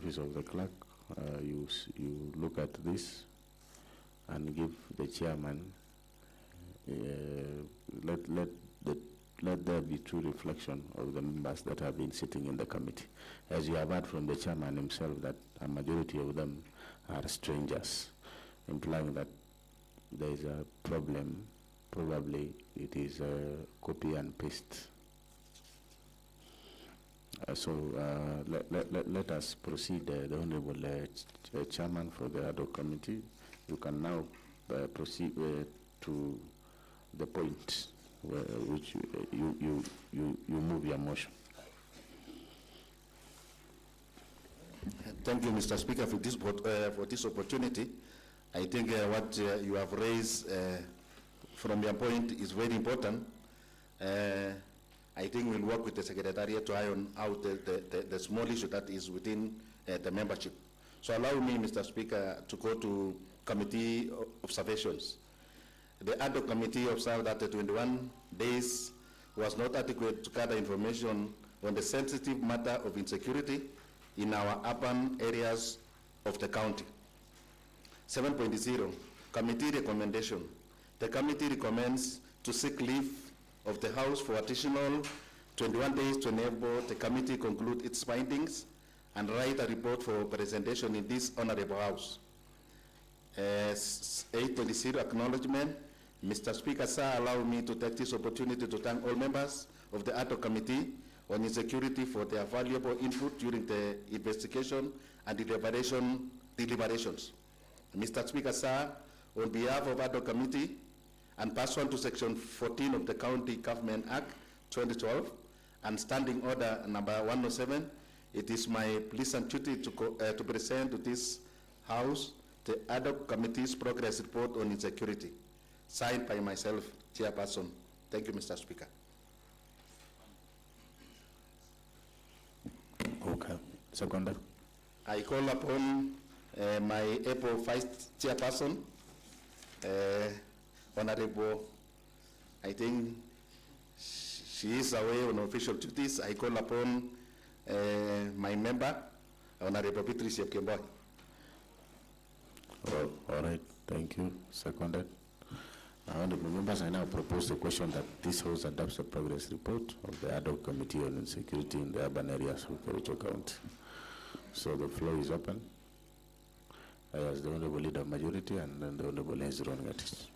office of the clerk, you look at this and give the chairman, let there be true reflection of the members that have been sitting in the committee. As you have heard from the chairman himself that a majority of them are strangers, implying that there is a problem. Probably it is a copy and paste. Let us proceed. The Honorable Chairman for the ad hoc committee, you can now proceed to the point which you move your motion. Thank you, Mr. Speaker, for this opportunity. I think what you have raised from your point is very important. I think we'll work with the Secretariat to iron out the small issue that is within the membership. So allow me, Mr. Speaker, to go to committee observations. The ad hoc committee observed that the 21 days was not adequate to gather information on the sensitive matter of insecurity in our urban areas of the county. 7.0, committee recommendation. The committee recommends to seek leave of the House for additional 21 days to enable the committee conclude its findings and write a report for presentation in this honorable House. 8.0, acknowledgement. Mr. Speaker, sir, allow me to take this opportunity to thank all members of the ad hoc committee on insecurity for their valuable input during the investigation and deliberations. Mr. Speaker, sir, on behalf of ad hoc committee and pursuant to Section 14 of the County Government Act 2012 and Standing Order number 107, it is my pleasant duty to present to this House the ad hoc committee's progress report on insecurity, signed by myself, Chairperson. Thank you, Mr. Speaker. Okay. Seconder. I call upon my able Vice Chairperson, Honorable, I think she is away on official duties. I call upon my member, Honorable Patricia Kemboy. All right, thank you. Seconded. Honorable members, I now propose the question that this House adopts the progress report of the ad hoc committee on insecurity in the urban areas of Kericho County. So the floor is open. I ask the Honorable Leader of Majority and then the Honorable Hezron Gatis.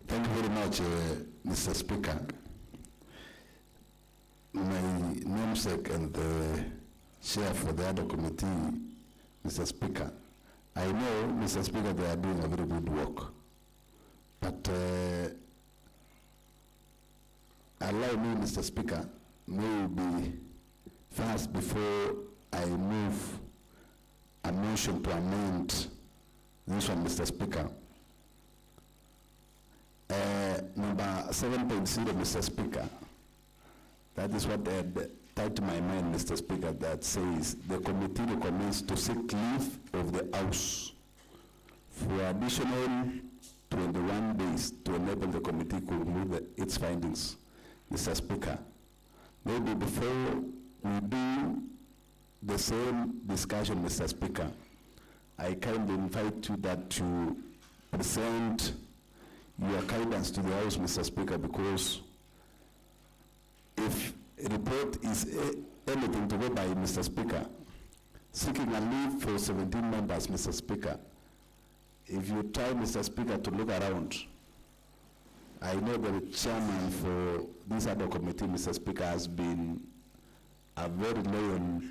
Thank you very much, Mr. Speaker. My namesake and the chair for the ad hoc committee, Mr. Speaker, I know, Mr. Speaker, they are doing a very good work, but allow me, Mr. Speaker, maybe first before I move a motion to amend this one, Mr. Speaker. Number 7.0, Mr. Speaker, that is what tied to my mind, Mr. Speaker, that says the committee recommends to seek leave of the House for additional 21 days to enable the committee to conclude its findings. Mr. Speaker, maybe before we do the same discussion, Mr. Speaker, I kindly invite you that to present your guidance to the House, Mr. Speaker, because if a report is anything to go by, Mr. Speaker, seeking a leave for 17 members, Mr. Speaker, if you try, Mr. Speaker, to look around, I know the chairman for this ad hoc committee, Mr. Speaker, has been a very loyal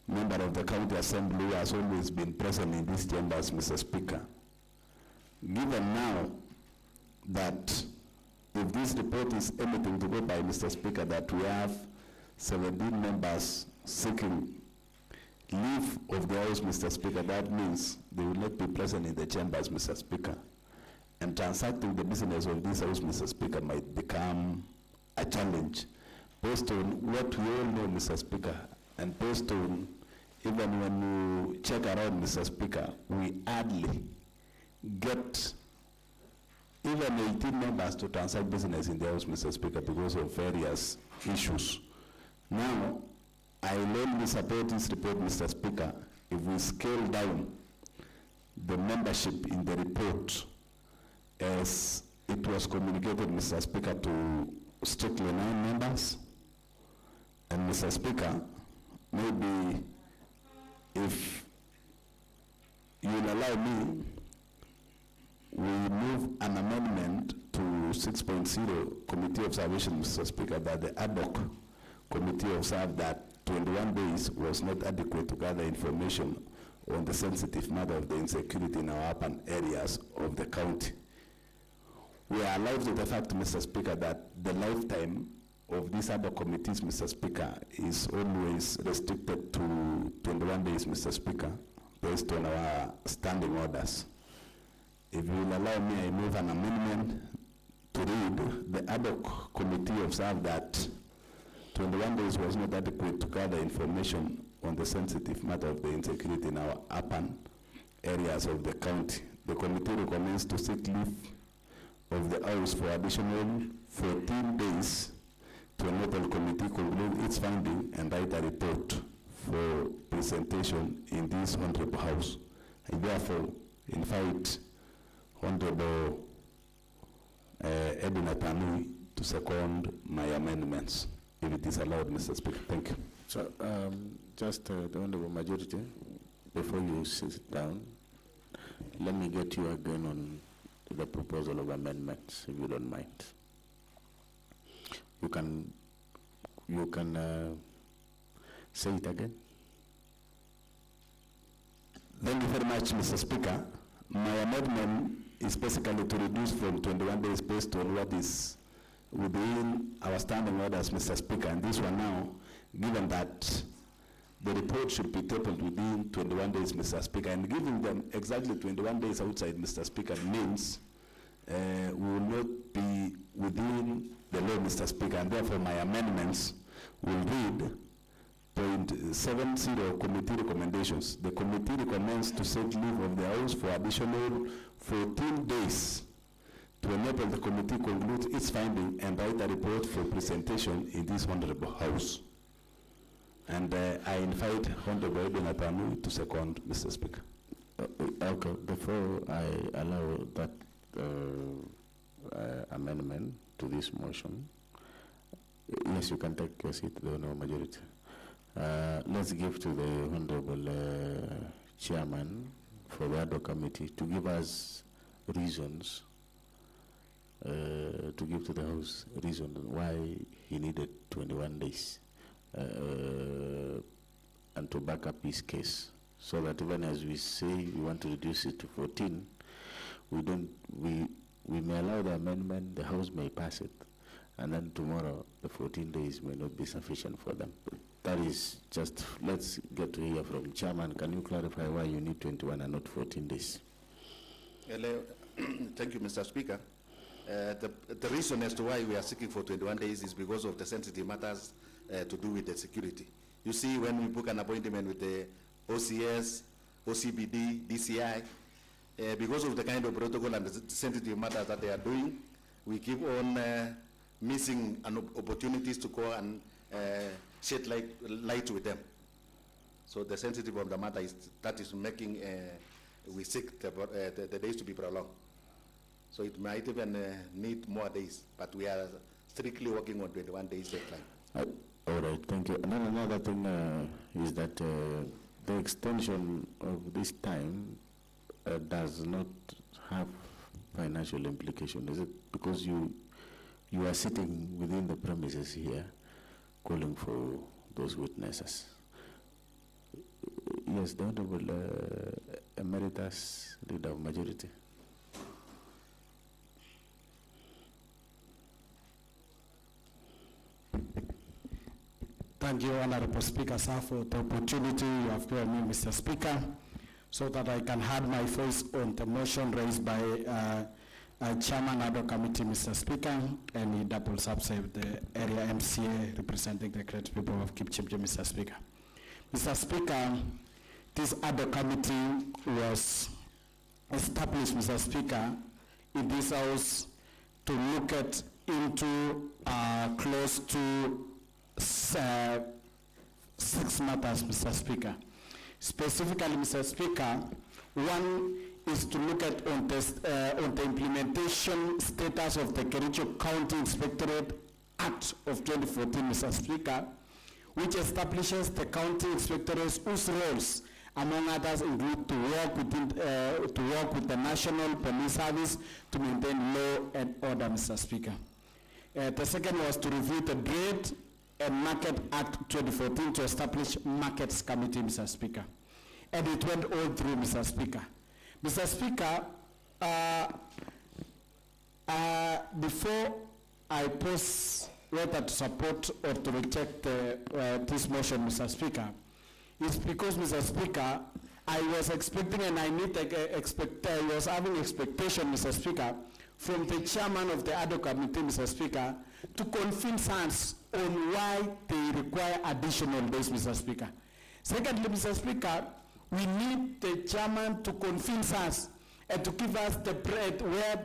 member of the county assembly who has always been present in these chambers, Mr. Speaker. Given now that if this report is anything to go by, Mr. Speaker, that we have 17 members seeking leave of the House, Mr. Speaker, that means they will not be present in the chambers, Mr. Speaker. And transacting the business of this House, Mr. Speaker, might become a challenge based on what we all know, Mr. Speaker, and based on even when you check around, Mr. Speaker, we hardly get even 18 members to transact business in the House, Mr. Speaker, because of various issues. Now, I will only support this report, Mr. Speaker, if we scale down the membership in the report as it was communicated, Mr. Speaker, to strictly 9 members. And Mr. Speaker, maybe if you'll allow me, we move an amendment to 6.0 committee observation, Mr. Speaker, that the ad hoc committee observed that 21 days was not adequate to gather information on the sensitive matter of the insecurity in our urban areas of the county. We are alive to the fact, Mr. Speaker, that the lifetime of these other committees, Mr. Speaker, is always restricted to 21 days, Mr. Speaker, based on our standing orders. If you will allow me, I move an amendment to read the ad hoc committee observed that 21 days was not adequate to gather information on the sensitive matter of the insecurity in our urban areas of the county. The committee recommends to seek leave of the House for additional 14 days to enable the committee conclude its finding and write a report for presentation in this Honorable House. I therefore invite Honorable Edwin Atanui to second my amendments, if it is allowed, Mr. Speaker. Thank you. So, just the Honorable Majority, before you sit down, let me get you again on the proposal of amendments, if you don't mind. You can say it again. Thank you very much, Mr. Speaker. My amendment is basically to reduce from 21 days based on what is within our standing orders, Mr. Speaker. And this one now, given that the report should be tabled within 21 days, Mr. Speaker, and giving them exactly 21 days outside, Mr. Speaker, means we will not be within the law, Mr. Speaker, and therefore my amendments will read .70 committee recommendations. The committee recommends to set leave of the House for additional 14 days to enable the committee conclude its finding and write a report for presentation in this Honorable House. And I invite Honorable Edwin Atanui to second, Mr. Speaker. Okay, before I allow that amendment to this motion, yes, you can take your seat, the Honorable Majority. Let's give to the Honorable Chairman for the ad hoc committee to give us reasons, to give to the House reasons why he needed 21 days and to back up his case, so that even as we say we want to reduce it to 14, we may allow the amendment, the House may pass it, and then tomorrow the 14 days may not be sufficient for them. That is just, let's get to hear from Chairman. Can you clarify why you need 21 and not 14 days? Thank you, Mr. Speaker. The reason as to why we are seeking for 21 days is because of the sensitive matters to do with the security. You see, when we book an appointment with the OCS, OCBD, DCI, because of the kind of protocol and the sensitive matters that they are doing, we keep on missing opportunities to go and shed light with them. So the sensitive of the matter is that is making we seek the days to be prolonged. So it might even need more days, but we are strictly working on 21 days deadline. All right, thank you. And then another thing is that the extension of this time does not have financial implication. Is it because you are sitting within the premises here calling for those witnesses? Yes, the Honorable Emeritus Leader of Majority. Thank you, Honorable Speaker, sir, for the opportunity you have given me, Mr. Speaker, so that I can add my voice on the motion raised by Chairman ad hoc committee, Mr. Speaker, and he doubles up the area MCA representing the great people of Kipchimchi, Mr. Speaker. Mr. Speaker, this ad hoc committee was established, Mr. Speaker, in this house to look at into close to 6 matters, Mr. Speaker. Specifically, Mr. Speaker, one is to look at on the implementation status of the Kericho County Inspectorate Act of 2014, Mr. Speaker, which establishes the county inspectorates whose roles, among others, include to work with the National Police Service to maintain law and order, Mr. Speaker. The second was to review the Trade and Market Act 2014 to establish Markets Committee, Mr. Speaker. And it went all through, Mr. Speaker. Mr. Speaker, before I pose whether to support or to reject this motion, Mr. Speaker, it's because, Mr. Speaker, I was expecting and I was having expectation, Mr. Speaker, from the chairman of the ad hoc committee, Mr. Speaker, to convince us on why they require additional days, Mr. Speaker. Secondly, Mr. Speaker, we need the chairman to convince us and to give us the bread where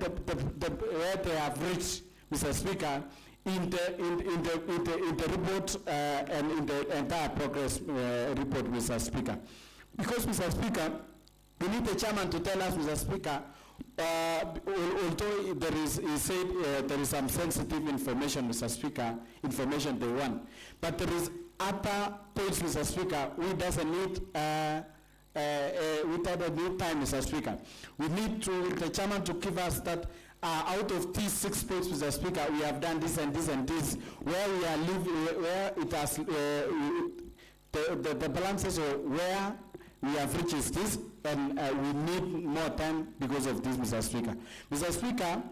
they have reached, Mr. Speaker, in the report and in the entire progress report, Mr. Speaker. Because, Mr. Speaker, we need the chairman to tell us, Mr. Speaker, although there is, he said there is some sensitive information, Mr. Speaker, information they want, but there is other points, Mr. Speaker, we doesn't need without a new time, Mr. Speaker. We need the chairman to give us that out of these 6 points, Mr. Speaker, we have done this and this and this, where we are living, where it has, the balances or where we have reached is this, and we need more time because of this, Mr. Speaker. Mr. Speaker,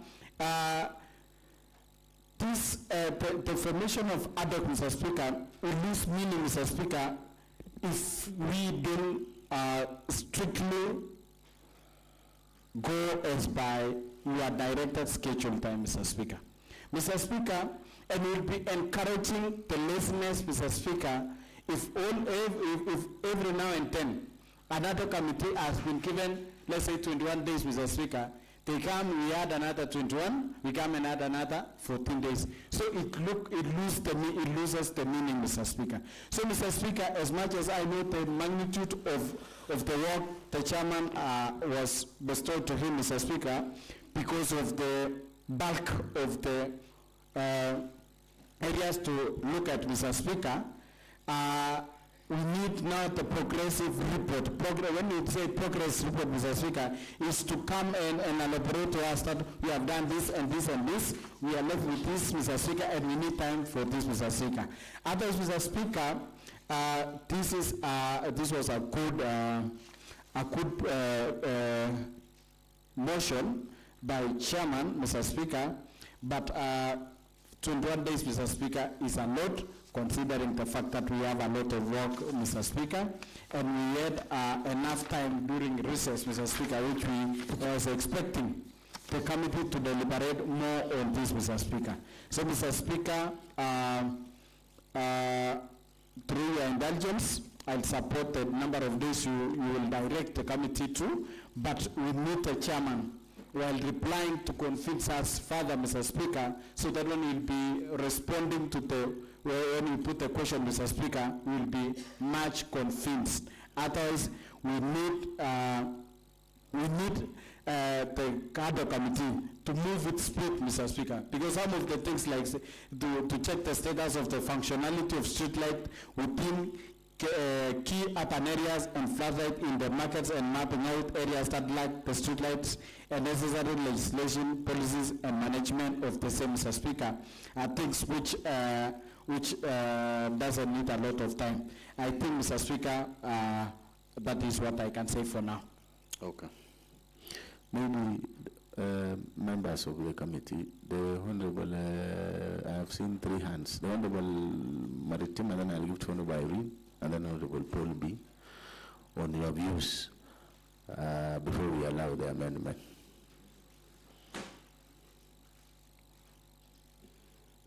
the formation of ad hoc, Mr. Speaker, will lose meaning, Mr. Speaker, if we don't strictly go as by your directed schedule time, Mr. Speaker. Mr. Speaker, and we'll be encouraging the laziness, Mr. Speaker, if every now and then another committee has been given, let's say 21 days, Mr. Speaker, they come, we add another 21, we come and add another 14 days. So it loses the meaning, Mr. Speaker. So, Mr. Speaker, as much as I know the magnitude of the work the chairman was bestowed to him, Mr. Speaker, because of the bulk of the areas to look at, Mr. Speaker, we need now the progressive report. When we say progress report, Mr. Speaker, is to come and elaborate to us that we have done this and this and this. We are left with this, Mr. Speaker, and we need time for this, Mr. Speaker. Others, Mr. Speaker, this was a good motion by chairman, Mr. Speaker, but 21 days, Mr. Speaker, is a lot, considering the fact that we have a lot of work, Mr. Speaker, and we had enough time during recess, Mr. Speaker, which we was expecting the committee to deliberate more on this, Mr. Speaker. So, Mr. Speaker, through your indulgence, I'll support the number of days you will direct the committee to, but we need the chairman while replying to convince us further, Mr. Speaker, so that when we'll be responding to when we put the question, Mr. Speaker, we'll be much convinced. Otherwise, we need the CADO committee to move with speed, Mr. Speaker, because some of the things like to check the status of the functionality of street light within key urban areas and floodlight in the markets and mapping out areas that lack the street lights and necessary legislation, policies, and management of the same, Mr. Speaker, are things which doesn't need a lot of time. I think, Mr. Speaker, that is what I can say for now. Okay. Maybe members of the committee, the Honorable, I have seen 3 hands. The Honorable Maritim, and then I'll give to Honorable Irene, and then Honorable Paul B. on your views before we allow the amendment.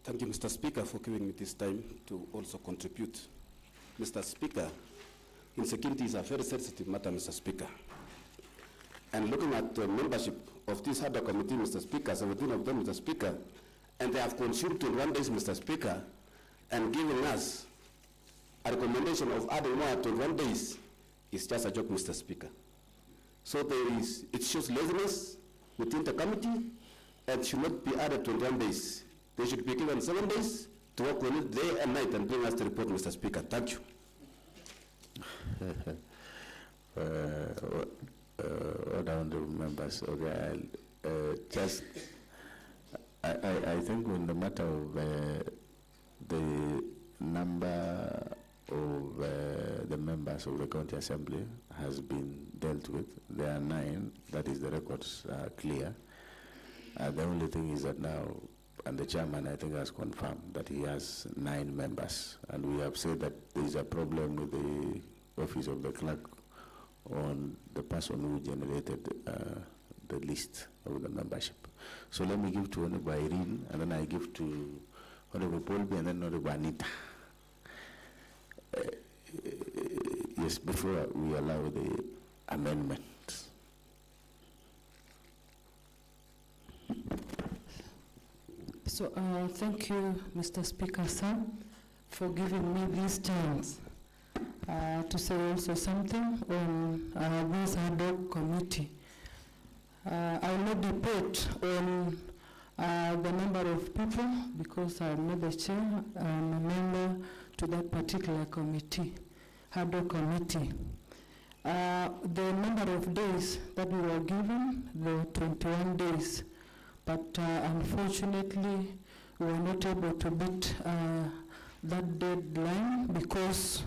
Thank you, Mr. Speaker, for giving me this time to also contribute. Mr. Speaker, insecurity is a very sensitive matter, Mr. Speaker. And looking at the membership of this ad hoc committee, Mr. Speaker, 17 of them, Mr. Speaker, and they have consumed 21 days, Mr. Speaker, and giving us a recommendation of adding more 21 days is just a joke, Mr. Speaker. So it shows laziness within the committee and should not be added 21 days. They should be given 7 days to work on it day and night and bring us the report, Mr. Speaker. Thank you. Honorable members, okay, I think on the matter of the number of the members of the county assembly has been dealt with. There are 9, that is the records are clear. The only thing is that now, and the chairman I think has confirmed that he has 9 members, and we have said that there is a problem with the office of the clerk on the person who generated the list of the membership. So let me give to Honorable Irene, and then I give to Honorable Paulby, and then Honorable Anita. Yes, before we allow the amendment. So thank you, Mr. Speaker, sir, for giving me this chance to say also something on this ad hoc committee. I will not debate on the number of people because I'm not the chair. I'm a member to that particular committee, ad hoc committee. The number of days that we were given, the 21 days, but unfortunately we were not able to beat that deadline because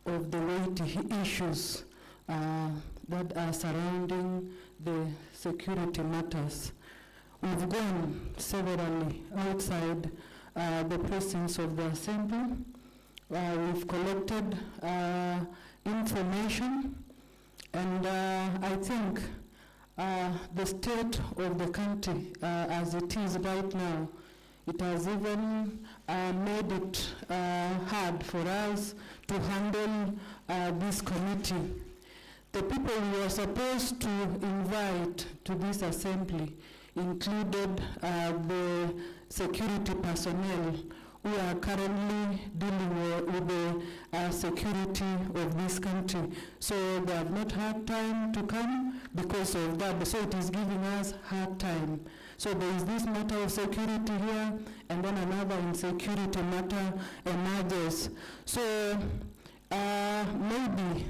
of the weighty issues that are surrounding the security matters. We've gone severally outside the precincts of the assembly. We've collected information, and I think the state of the country as it is right now, it has even made it hard for us to handle this committee. The people we were supposed to invite to this assembly included the security personnel who are currently dealing with the security of this country. So they have not had time to come because of that. So it is giving us hard time. So there is this matter of security here, and then another insecurity matter emerges. So maybe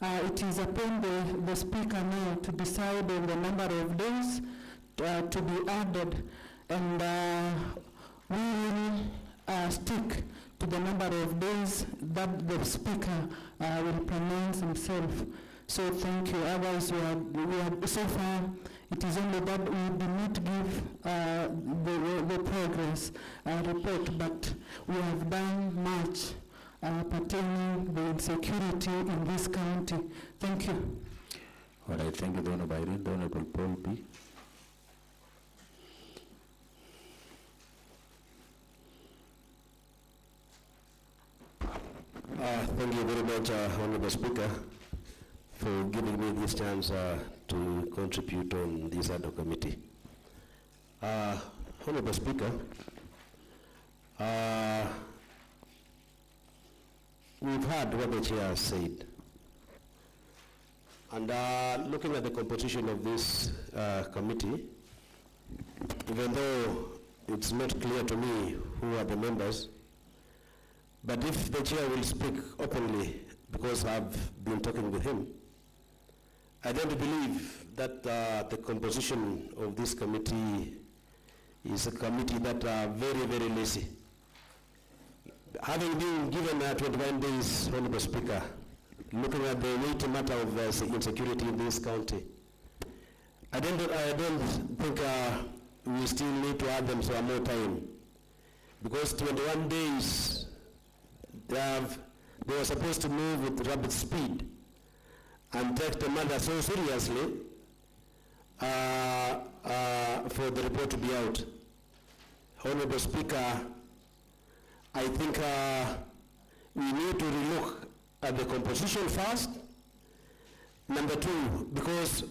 it is upon the speaker now to decide on the number of days to be added, and we will stick to the number of days that the speaker will pronounce himself. So thank you. Otherwise, we are so far, it is only that we did not give the progress report, but we have done much pertaining the insecurity in this county. Thank you. All right, thank you, the Honorable Irene. The Honorable Paul B. Thank you very much, Honorable Speaker, for giving me this chance to contribute on this ad hoc committee. Honorable Speaker, we've heard what the chair has said. And looking at the composition of this committee, even though it's not clear to me who are the members, but if the chair will speak openly, because I've been talking with him, I don't believe that the composition of this committee is a committee that are very, very lazy. Having been given 21 days, Honorable Speaker, looking at the weighty matter of insecurity in this county, I don't think we still need to add them some more time, because 21 days they were supposed to move with rapid speed and take the matter so seriously for the report to be out. Honorable Speaker, I think we need to relook at the composition first. Number two, because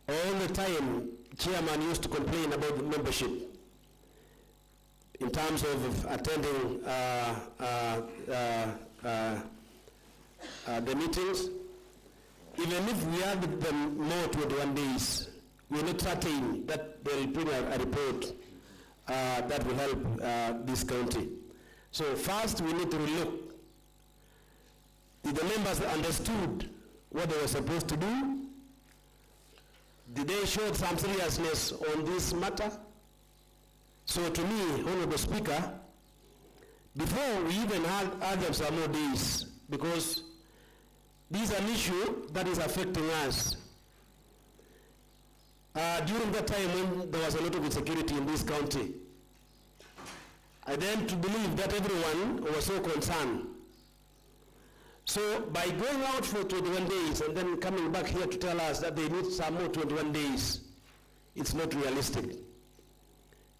all the time, chairman used to complain about the membership in terms of attending the meetings. Even if we have them more 21 days, we're not certain that they will bring a report that will help this county. So first, we need to look. Did the members understood what they were supposed to do? Did they show some seriousness on this matter? So to me, Honorable Speaker, before we even have them some more days, because this is an issue that is affecting us. During that time when there was a lot of insecurity in this county, I then to believe that everyone was so concerned. So by going out for 21 days and then coming back here to tell us that they need some more 21 days, it's not realistic.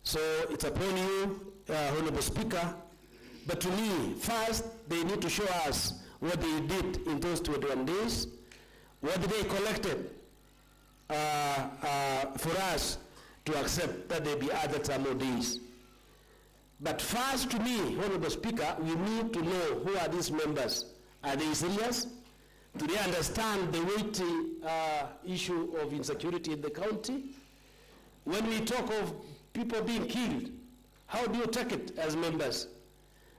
So it's upon you, Honorable Speaker, but to me, first, they need to show us what they did in those 21 days, what they collected for us to accept that they be added some more days. But first, to me, Honorable Speaker, we need to know who are these members. Are they serious? Do they understand the weighty issue of insecurity in the county? When we talk of people being killed, how do you take it as members?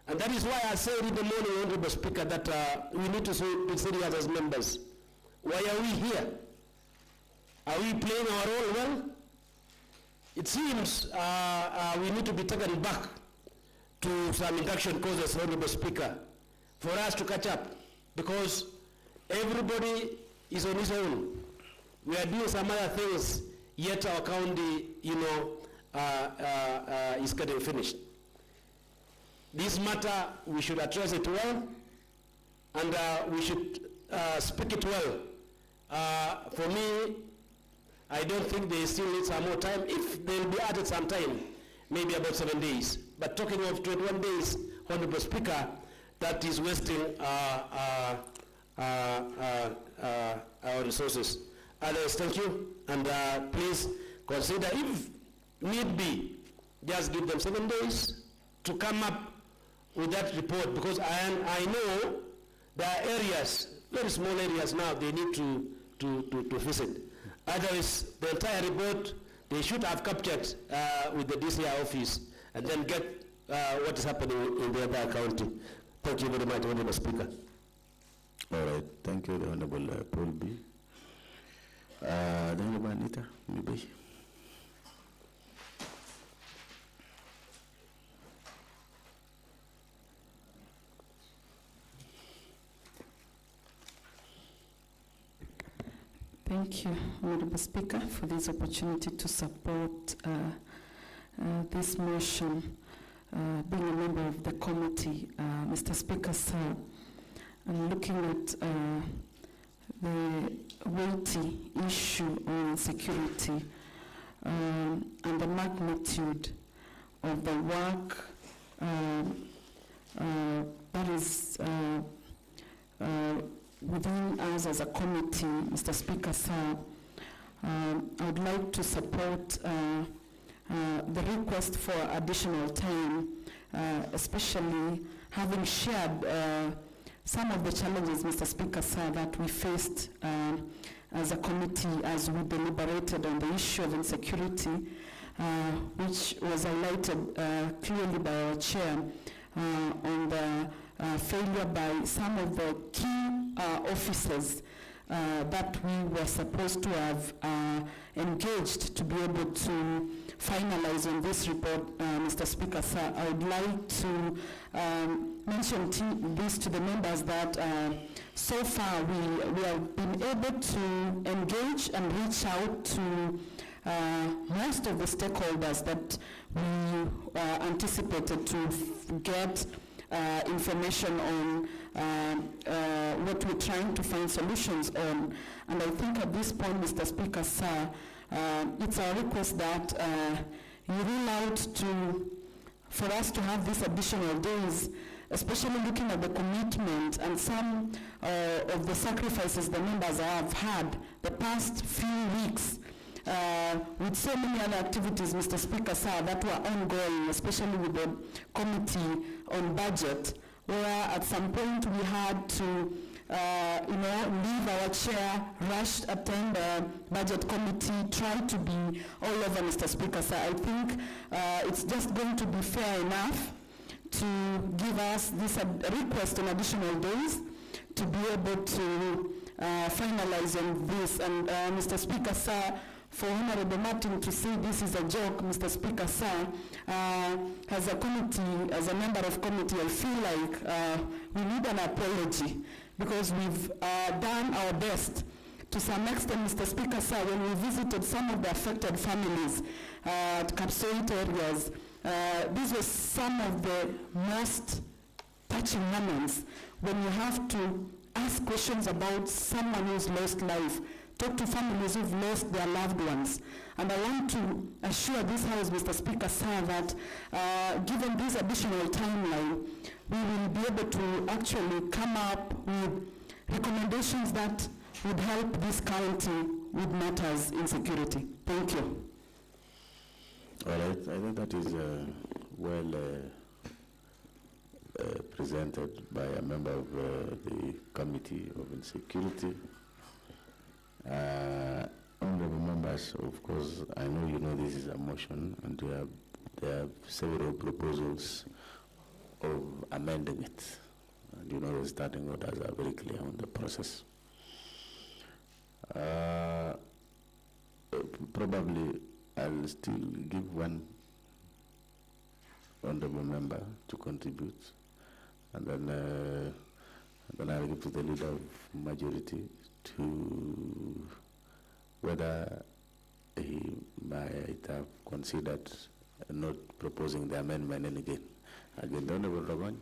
And that is why I said in the morning, Honorable Speaker, that we need to be serious as members. Why are we here? Are we playing our role well? It seems we need to be taken back to some induction courses, Honorable Speaker, for us to catch up, because everybody is on his own. We are doing some other things, yet our county, is getting finished. This matter, we should address it well, and we should speak it well. For me, I don't think they still need some more time. If they'll be added some time, maybe about 7 days. But talking of 21 days, Honorable Speaker, that is wasting our resources. Others, thank you, and please consider, if need be, just give them 7 days to come up with that report, because I know there are areas, very small areas now, they need to visit. Otherwise, the entire report, they should have captured with the DCI office and then get what is happening in the other county. Thank you very much, Honorable Speaker. All right, thank you, the Honorable Paul B. The Honorable Anita Mibai. Thank you, Honorable Speaker, for this opportunity to support this motion. Being a member of the committee, Mr. Speaker, sir, and looking at the weighty issue on security and the magnitude of the work that is within us as a committee, Mr. Speaker, sir, I would like to support the request for additional time, especially having shared some of the challenges, Mr. Speaker, sir, that we faced as a committee as we deliberated on the issue of insecurity, which was highlighted clearly by our chair on the failure by some of the key officers that we were supposed to have engaged to be able to finalize on this report, Mr. Speaker, sir. I would like to mention this to the members that so far we have been able to engage and reach out to most of the stakeholders that we anticipated to get information on what we're trying to find solutions on. And I think at this point, Mr. Speaker, sir, it's our request that you rule out for us to have these additional days, especially looking at the commitment and some of the sacrifices the members have had the past few weeks with so many other activities, Mr. Speaker, sir, that were ongoing, especially with the Committee on Budget, where at some point we had to leave our chair, rush, attend the budget committee, try to be all over, Mr. Speaker. So I think it's just going to be fair enough to give us this request on additional days to be able to finalize on this. And Mr. Speaker, sir, for Honorable Martin to say this is a joke, Mr. Speaker, sir, as a committee, as a member of committee, I feel like we need an apology, because we've done our best. To some extent, Mr. Speaker, sir, when we visited some of the affected families at Kapsoit areas, these were some of the most touching moments when you have to ask questions about someone who's lost life, talk to families who've lost their loved ones. And I want to assure this House, Mr. Speaker, sir, that given this additional timeline, we will be able to actually come up with recommendations that would help this county with matters in security. Thank you. All right, I think that is well presented by a member of the Committee of Insecurity. Honorable members, of course, I know you know this is a motion, and there are several proposals of amending it. And you know the starting orders are very clear on the process. Probably I'll still give one honorable member to contribute, and then I'll give to the leader of majority to whether he might have considered not proposing the amendment again. Again, the Honorable Raban,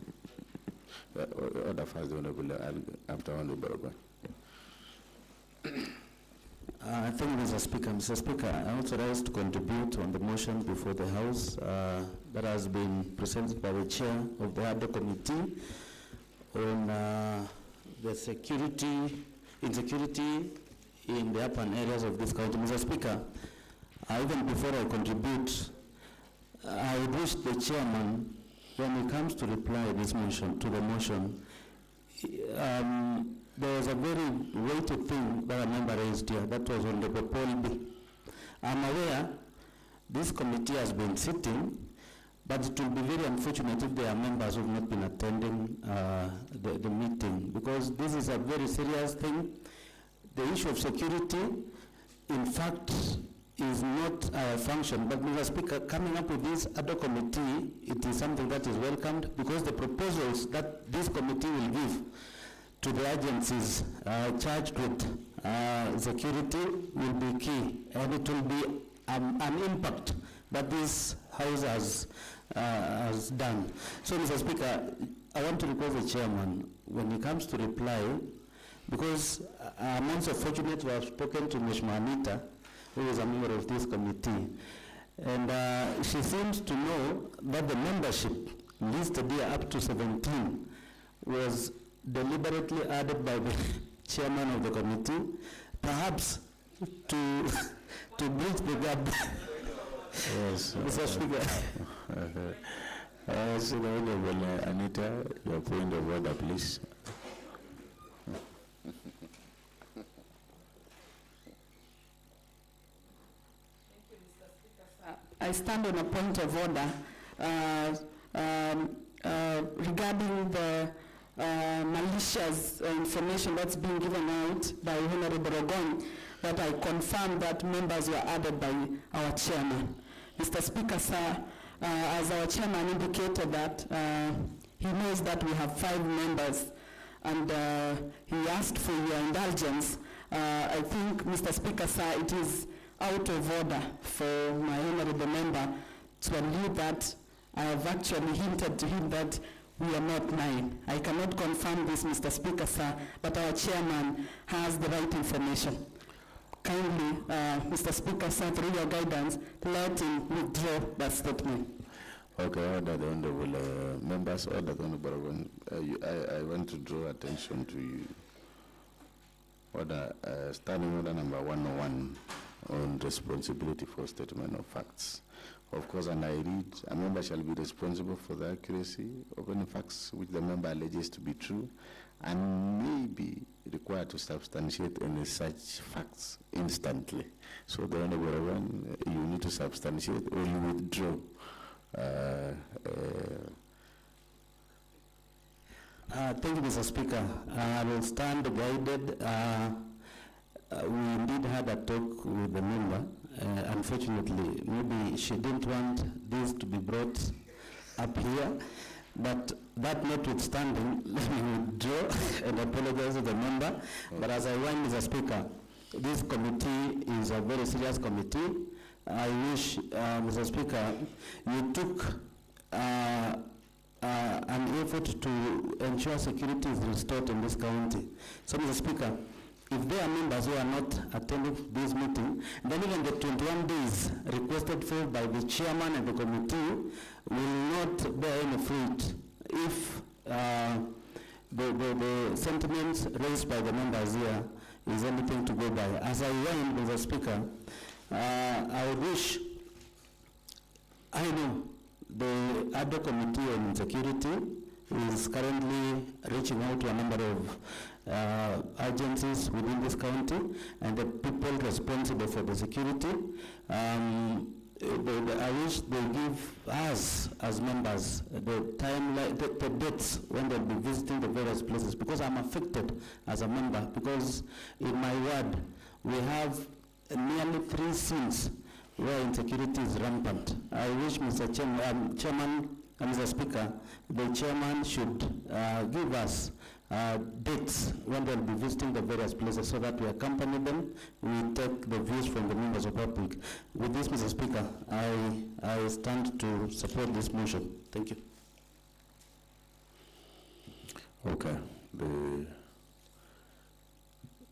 order first, the Honorable, after Honorable Raban. Thank you, Mr. Speaker, I also rise to contribute on the motion before the House that has been presented by the chair of the ADO committee on the insecurity in the urban areas of this county. Mr. Speaker, even before I contribute, I would wish the chairman, when it comes to reply this motion, to the motion, there was a very weighty thing that a member raised here, that was on the Paul B. I'm aware this committee has been sitting, but it will be very unfortunate if there are members who have not been attending the meeting, because this is a very serious thing. The issue of security, in fact, is not our function. But Mr. Speaker, coming up with this ADO committee, it is something that is welcomed, because the proposals that this committee will give to the agencies charged with security will be key, and it will be an impact that this House has done. So, Mr. Speaker, I want to request the chairman, when it comes to reply, because I'm also fortunate to have spoken to Ms. Anita, who is a member of this committee, and she seems to know that the membership listed here up to 17 was deliberately added by the chairman of the committee, perhaps to bridge the gap. Yes, Mr. Speaker. So the Honorable Anita, your point of order, please. I stand on a point of order regarding the malicious information that's being given out by Honorable Rogon, that I confirm that members were added by our chairman. Mr. Speaker, sir, as our chairman indicated that he knows that we have 5 members, and he asked for your indulgence. I think, Mr. Speaker, sir, it is out of order for my honorable member to allude that I have actually hinted to him that we are not 9. I cannot confirm this, Mr. Speaker, sir, but our chairman has the right information. Kindly, Mr. Speaker, sir, through your guidance, let him withdraw that statement. Okay, order the honorable members, order the honorable. I want to draw attention to you. Order, standing order number 101, on responsibility for statement of facts. Of course, and I read, a member shall be responsible for the accuracy of any facts which the member alleges to be true, and may be required to substantiate any such facts instantly. So the Honorable one, you need to substantiate or you withdraw. Thank you, Mr. Speaker. I will stand guided. We indeed had a talk with the member. Unfortunately, maybe she didn't want this to be brought up here, but that notwithstanding, let me withdraw and apologize to the member. Okay. But as I warned Mr. Speaker, this committee is a very serious committee. I wish, Mr. Speaker, you took an effort to ensure security is restored in this county. So, Mr. Speaker, if there are members who are not attending this meeting, then even the 21 days requested for by the chairman and the committee will not bear any fruit if the sentiments raised by the members here is anything to go by. As I warned, Mr. Speaker, I would wish, I know the ad hoc committee on security is currently reaching out to a number of agencies within this county and the people responsible for the security. I wish they give us as members the timeline, the dates when they'll be visiting the various places, because I'm affected as a member, because in my ward we have nearly 3 scenes where insecurity is rampant. I wish Mr. Chairman and Mr. Speaker, the chairman should give us dates when they'll be visiting the various places so that we accompany them, we take the views from the members of the public. With this, Mr. Speaker, I stand to support this motion. Thank you. Okay.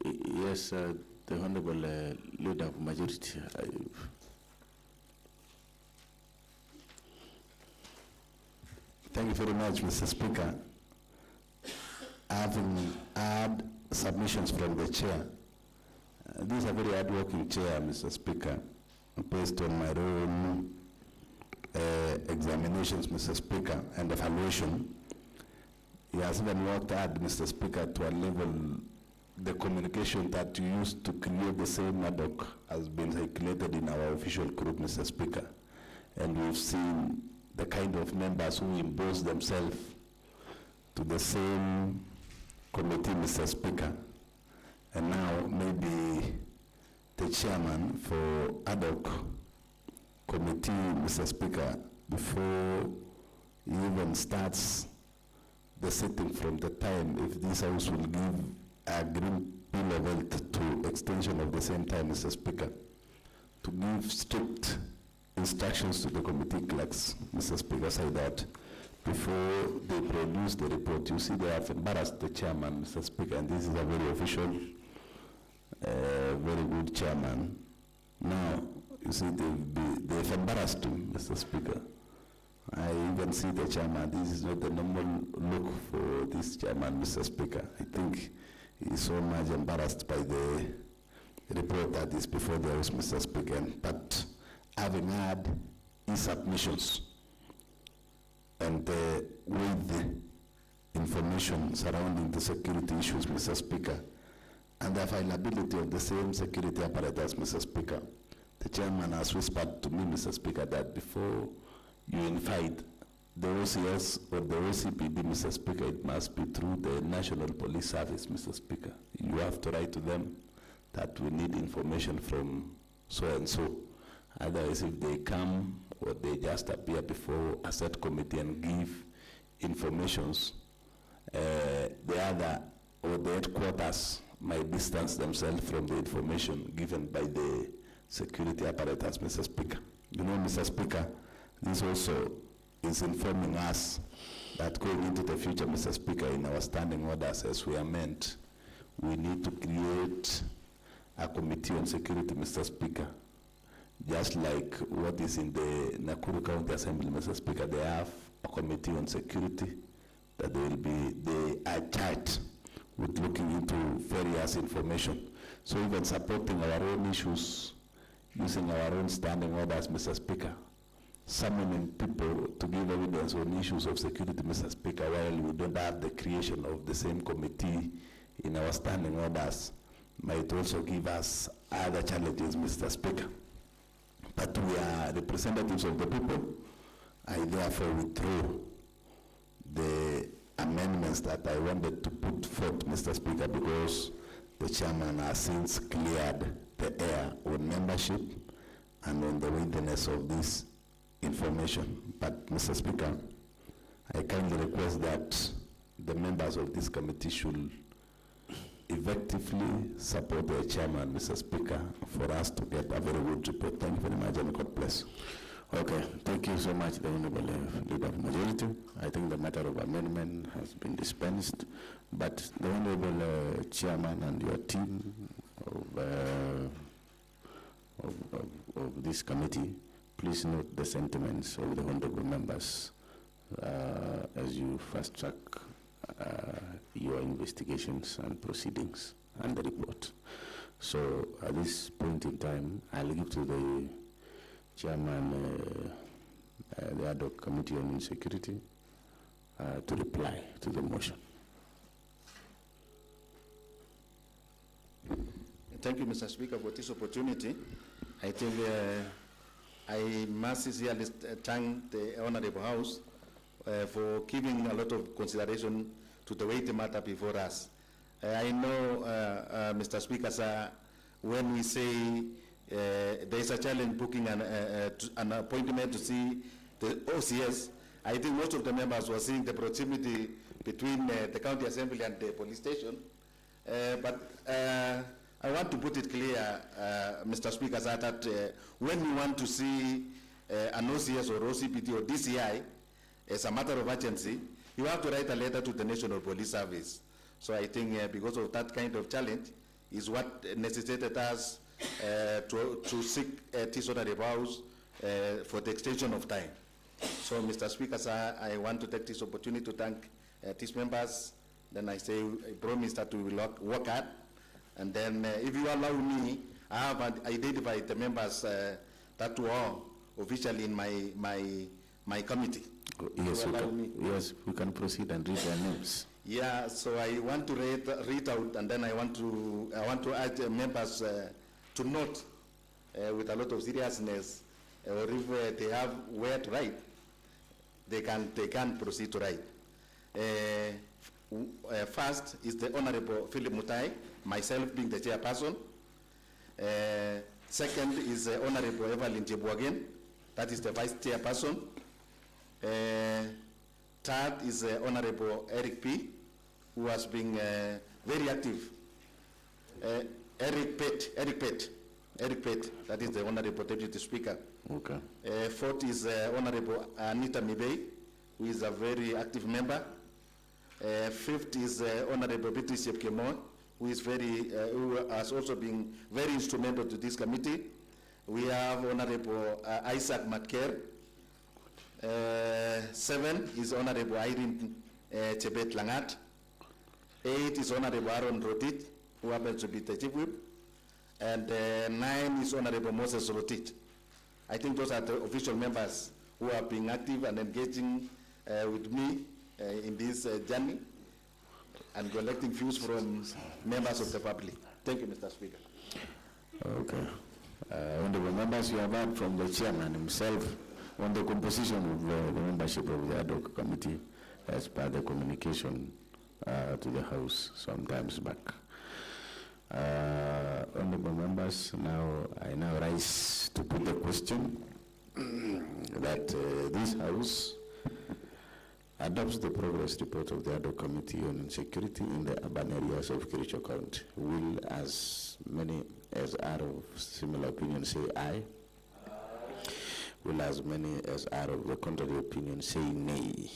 Yes, the Honorable Leader of Majority. Thank you very much, Mr. Speaker. Having had submissions from the chair, this is a very hard-working chair, Mr. Speaker, based on my own examinations, Mr. Speaker, and evaluation. He has even worked hard, Mr. Speaker, to a level the communication that you used to create the same ad hoc has been circulated in our official group, Mr. Speaker. And we've seen the kind of members who impose themselves to the same committee, Mr. Speaker. And now maybe the chairman for ad hoc committee, Mr. Speaker, before he even starts the sitting from the time, if this house will give a green bill of health to extension of the same time, Mr. Speaker, to give strict instructions to the committee clerks, Mr. Speaker, say that before they produce the report, you see they have embarrassed the chairman, Mr. Speaker, and this is a very official, very good chairman. Now, you see they've embarrassed him, Mr. Speaker. I even see the chairman, this is not the normal look for this chairman, Mr. Speaker. I think he's so much embarrassed by the report that is before the House, Mr. Speaker. But having had his submissions and with the information surrounding the security issues, Mr. Speaker, and the availability of the same security apparatus, Mr. Speaker, the chairman has whispered to me, Mr. Speaker, that before you invite the OCS or the OCPD, Mr. Speaker, it must be through the National Police Service, Mr. Speaker. You have to write to them that we need information from so and so. Otherwise, if they come or they just appear before a set committee and give informations, the other or the headquarters might distance themselves from the information given by the security apparatus, Mr. Speaker. You know, Mr. Speaker, this also is informing us that going into the future, Mr. Speaker, in our standing orders as we are meant, we need to create a committee on security, Mr. Speaker. Just like what is in the Nakuru County Assembly, Mr. Speaker, they have a committee on security that they are charged with looking into various information. So even supporting our own issues using our own standing orders, Mr. Speaker, summoning people to give evidence on issues of security, Mr. Speaker, while we don't have the creation of the same committee in our standing orders, might also give us other challenges, Mr. Speaker. But we are representatives of the people. I therefore withdraw the amendments that I wanted to put forth, Mr. Speaker, because the chairman has since cleared the air on membership and on the worthiness of this information. But, Mr. Speaker, I kindly request that the members of this committee should effectively support the chairman, Mr. Speaker, for us to get a very good report. Thank you very much, and God bless. Okay, thank you so much, the Honorable Leader of Majority. I think the matter of amendment has been dispensed, but the Honorable Chairman and your team of this committee, please note the sentiments of the Honorable members as you fast-track your investigations and proceedings and the report. So at this point in time, I'll give to the Chairman, the ad hoc Committee on Insecurity, to reply to the motion. Thank you, Mr. Speaker, for this opportunity. I think I must sincerely thank the Honorable House for giving a lot of consideration to the weighty matter before us. I know, Mr. Speaker, sir, when we say there is a challenge booking an appointment to see the OCS, I think most of the members were seeing the proximity between the county assembly and the police station. But I want to put it clear, Mr. Speaker, sir, that when we want to see an OCS or OCPT or DCI as a matter of urgency, you have to write a letter to the National Police Service. So I think because of that kind of challenge is what necessitated us to seek this honorable house for the extension of time. So, Mr. Speaker, sir, I want to take this opportunity to thank these members. Then I say, I promise that we will work hard. And then, if you allow me, I have identified the members that were officially in my committee. Yes, we can proceed and read their names. Yeah, so I want to read out, and then I want to urge members to note with a lot of seriousness, or if they have where to write, they can proceed to write. First is the Honorable Philip Mutai, myself being the chairperson. Second is Honorable Evelyn Jebuagen, that is the vice chairperson. Third is Honorable Eric P., who has been very active. Eric Pett, that is the Honorable Deputy Speaker. Okay. Fourth is Honorable Anita Mibei, who is a very active member. Fifth is Honorable Beatrice Yepkemon, who has also been very instrumental to this committee. We have Honorable Isaac Matker. 7 is Honorable Irene Chebet Langat. 8 is Honorable Aaron Rotich, who happens to be the Chief Whip. And 9 is Honorable Moses Rotich. I think those are the official members who have been active and engaging with me in this journey and collecting views from members of the public. Thank you, Mr. Speaker. Okay. Honorable members, you have heard from the chairman himself on the composition of the membership of the ad hoc committee as per the communication to the House sometimes back. Honorable members, I now rise to put the question that this House adopts the progress report of the ad hoc committee on insecurity in the urban areas of Kericho County. Will as many as are of similar opinion say aye? Will as many as are of the contrary opinion say nay?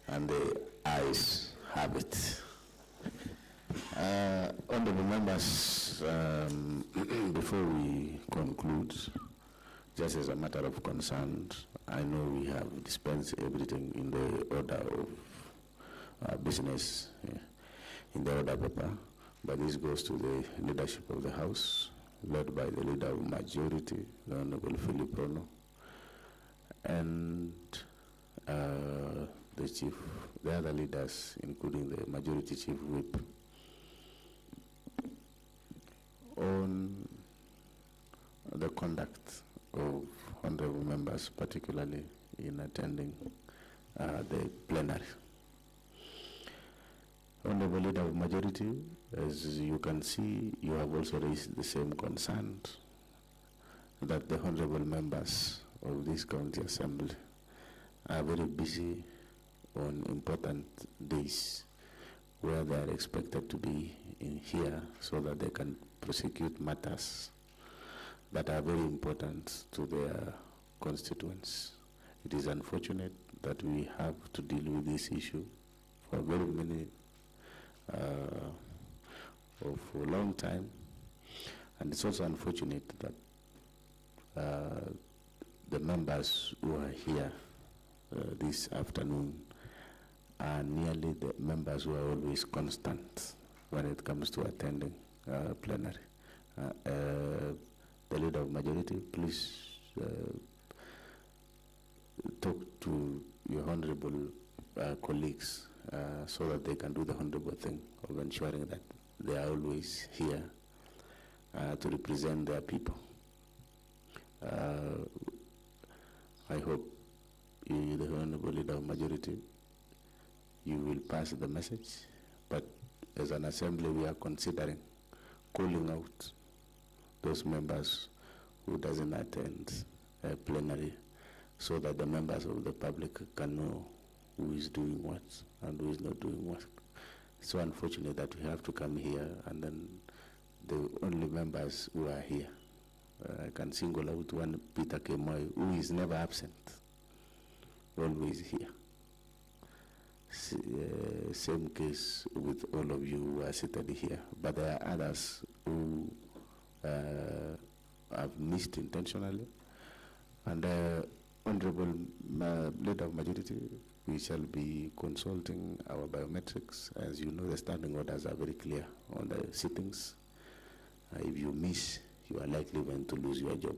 And the ayes have it. Honorable members, before we conclude, just as a matter of concern, I know we have dispensed everything in the order of business, in the order paper, but this goes to the leadership of the House led by the leader of majority, the Honorable Philip Rono, and the other leaders, including the majority chief whip, on the conduct of honorable members, particularly in attending the plenary. Honorable Leader of Majority, as you can see, you have also raised the same concern that the honorable members of this county assembly are very busy on important days where they are expected to be in here so that they can prosecute matters that are very important to their constituents. It is unfortunate that we have to deal with this issue for very many for a long time, and it's also unfortunate that the members who are here this afternoon are nearly the members who are always constant when it comes to attending plenary. The Leader of Majority, please talk to your honorable colleagues so that they can do the honorable thing of ensuring that they are always here to represent their people. I hope you, the Honorable Leader of Majority, you will pass the message, but as an assembly we are considering calling out those members who doesn't attend plenary so that the members of the public can know who is doing what and who is not doing what. It's so unfortunate that we have to come here and then the only members who are here. I can single out one, Peter Kemoy, who is never absent, always here. Same case with all of you who are seated here, but there are others who have missed intentionally. And Honorable Leader of Majority, we shall be consulting our biometrics. As you know, the standing orders are very clear on the sittings. If you miss, you are likely going to lose your job.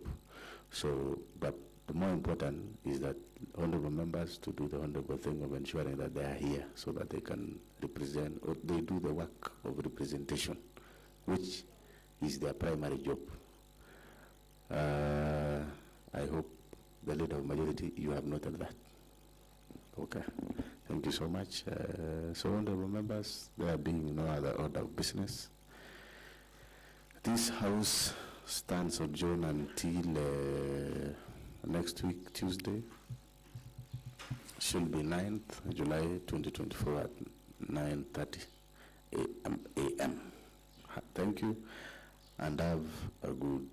So, but the more important is that honorable members to do the honorable thing of ensuring that they are here so that they can represent, or they do the work of representation, which is their primary job. I hope the Leader of Majority, you have noted that. Okay, thank you so much. So honorable members, there being no other order of business, this House stands adjourned until next week, Tuesday. Should be 9th July 2024 at 9:30 a.m. Thank you and have a good